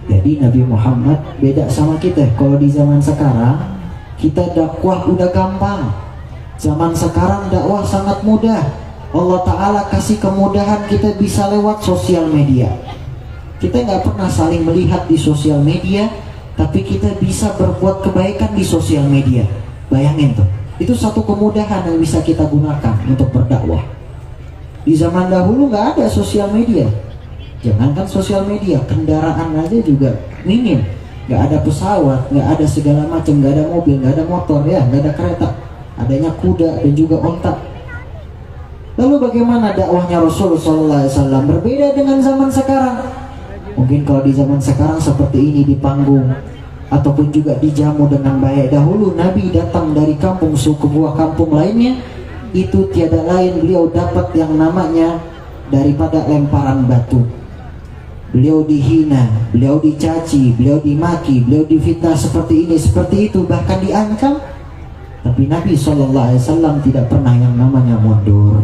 Jadi Nabi Muhammad beda sama kita. Kalau di zaman sekarang kita dakwah udah gampang. Zaman sekarang dakwah sangat mudah. Allah Ta'ala kasih kemudahan, kita bisa lewat sosial media. Kita nggak pernah saling melihat di sosial media, tapi kita bisa berbuat kebaikan di sosial media. Bayangin tuh, itu satu kemudahan yang bisa kita gunakan untuk berdakwah. Di zaman dahulu nggak ada sosial media. Jangankan sosial media, kendaraan aja juga minim. Nggak ada pesawat, nggak ada segala macam, nggak ada mobil, nggak ada motor, ya, nggak ada kereta. Adanya kuda dan juga onta. Lalu bagaimana dakwahnya Rasulullah SAW berbeda dengan zaman sekarang? Mungkin kalau di zaman sekarang seperti ini di panggung ataupun juga dijamu dengan baik. Dahulu Nabi datang dari kampung suku buah kampung lainnya, itu tiada lain beliau dapat yang namanya daripada lemparan batu. Beliau dihina, beliau dicaci, beliau dimaki, beliau difitnah seperti ini, seperti itu, bahkan diancam. Tapi Nabi SAW tidak pernah yang namanya mundur.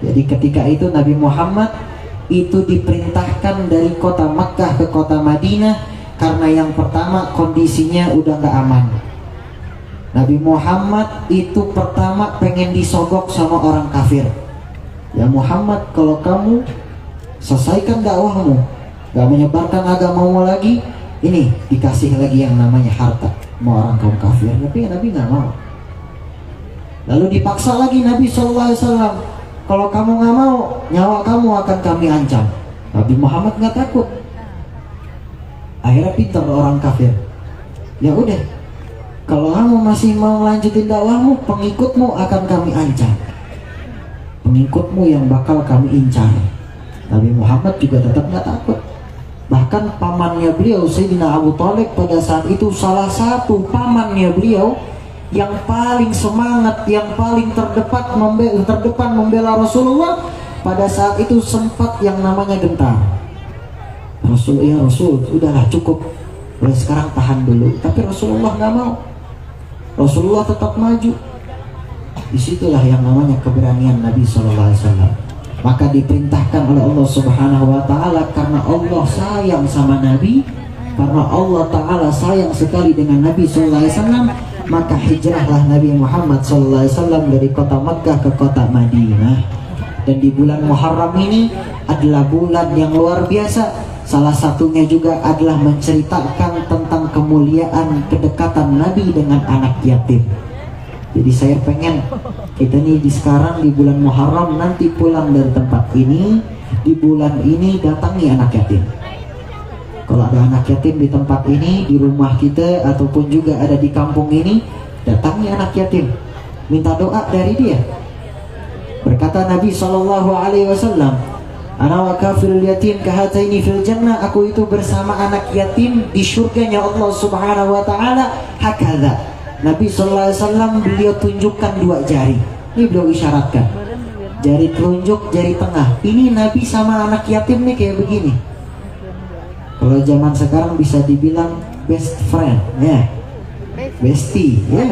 Jadi ketika itu Nabi Muhammad itu diperintahkan dari kota Makkah ke kota Madinah, karena yang pertama kondisinya udah gak aman. Nabi Muhammad itu pertama pengen disogok sama orang kafir. Ya Muhammad, kalau kamu selesaikan dakwahmu, gak menyebarkan agamamu lagi, ini dikasih lagi yang namanya harta mau orang kaum kafir. Tapi Nabi gak mau. Lalu dipaksa lagi Nabi SAW, kalau kamu gak mau, nyawa kamu akan kami ancam. Nabi Muhammad gak takut. Akhirnya pintar orang kafir. Ya udah, kalau kamu masih mau lanjutin dakwahmu, pengikutmu akan kami ancam. Pengikutmu yang bakal kami incar. Nabi Muhammad juga tetap gak takut. Bahkan pamannya beliau Sayyidina Abu Thalib pada saat itu salah satu pamannya beliau yang paling semangat, yang paling terdepan membela Rasulullah. Pada saat itu sempat yang namanya gentar. Rasul, ya Rasul, udahlah cukup, mulai sekarang tahan dulu. Tapi Rasulullah gak mau. Rasulullah tetap maju. Disitulah yang namanya keberanian Nabi SAW. Maka diperintahkan oleh Allah Subhanahu wa Ta'ala, karena Allah sayang sama Nabi, karena Allah Ta'ala sayang sekali dengan Nabi SAW, maka hijrahlah Nabi Muhammad SAW dari kota Makkah ke kota Madinah. Dan di bulan Muharram ini adalah bulan yang luar biasa. Salah satunya juga adalah menceritakan tentang kemuliaan kedekatan Nabi dengan anak yatim. Jadi saya pengen kita nih sekarang di bulan Muharram, nanti pulang dari tempat ini, di bulan ini datangi anak yatim. Kalau ada anak yatim di tempat ini, di rumah kita, ataupun juga ada di kampung ini, datangi anak yatim, minta doa dari dia. Berkata Nabi SAW, ana wa kafirul yatim kahataini fil jannah, aku itu bersama anak yatim di surganya Allah Subhanahu wa Ta'ala. Hakadha, Nabi SAW beliau tunjukkan dua jari. Ini beliau isyaratkan, jari telunjuk, jari tengah. Ini Nabi sama anak yatim nih kayak begini. Kalau zaman sekarang bisa dibilang best friend, ya, bestie, ya.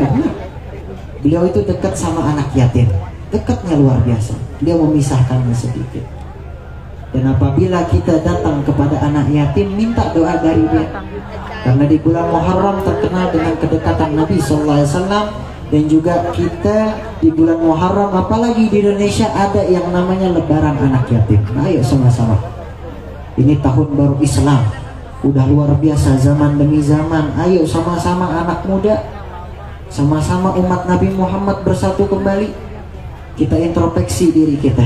Beliau itu dekat sama anak yatim, dekatnya luar biasa. Dia memisahkannya sedikit. Dan apabila kita datang kepada anak yatim, minta doa dari dia. Karena di bulan Muharram terkenal dengan kedekatan Nabi SAW. Dan juga kita di bulan Muharram, apalagi di Indonesia, ada yang namanya lebaran anak yatim. Nah, ayo sama-sama. Ini tahun baru Islam, udah luar biasa zaman demi zaman. Ayo sama-sama anak muda, sama-sama umat Nabi Muhammad bersatu kembali. Kita introspeksi diri kita.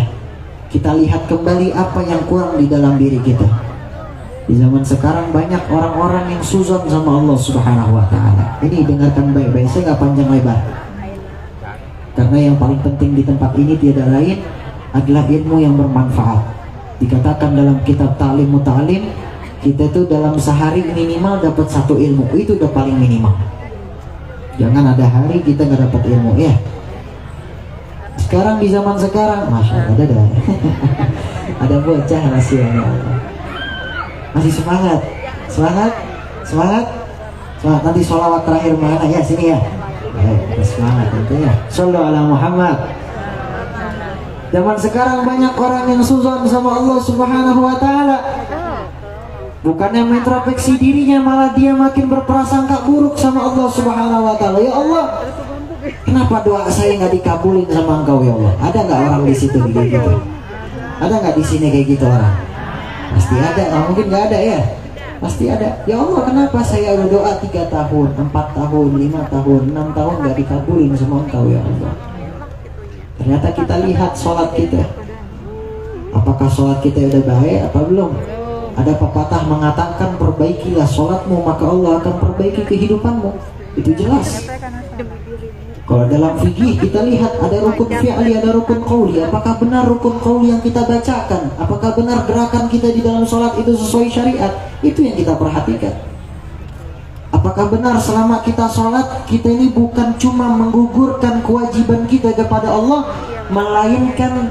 Kita lihat kembali apa yang kurang di dalam diri kita. Di zaman sekarang banyak orang-orang yang suzon sama Allah Subhanahu wa Ta'ala. Ini dengarkan baik-baik, saya nggak panjang lebar. Karena yang paling penting di tempat ini tiada lain adalah ilmu yang bermanfaat. Dikatakan dalam kitab Ta'lim Muta'alim, kita tuh dalam sehari minimal dapat satu ilmu. Itu udah paling minimal. Jangan ada hari kita nggak dapat ilmu, ya. Sekarang di zaman sekarang, masya Allah, ada bocah masih semangat, semangat. Nanti sholawat terakhir mana ya, sini ya. Semangat tentunya. Shallu ala Muhammad. Zaman sekarang banyak orang yang suzon sama Allah Subhanahu wa Ta'ala. Bukannya introspeksi dirinya, malah dia makin berprasangka buruk sama Allah Subhanahu wa Ta'ala. Ya Allah, kenapa doa saya nggak dikabulin sama Engkau ya Allah? Ada nggak orang di situ kayak gitu? Ada nggak di sini kayak gitu orang? Pasti ada. Nggak mungkin nggak ada ya? Pasti ada. Ya Allah, kenapa saya udah doa 3 tahun, 4 tahun, 5 tahun, 6 tahun nggak dikabulin sama Engkau ya Allah? Ternyata kita lihat sholat kita. Apakah sholat kita udah baik apa belum? Ada pepatah mengatakan, perbaikilah sholatmu maka Allah akan perbaiki kehidupanmu. Itu jelas. Kalau dalam fikih kita lihat ada rukun fi'li, ada rukun qauli. Apakah benar rukun qauli yang kita bacakan? Apakah benar gerakan kita di dalam sholat itu sesuai syariat? Itu yang kita perhatikan. Apakah benar selama kita sholat, kita ini bukan cuma menggugurkan kewajiban kita kepada Allah, melainkan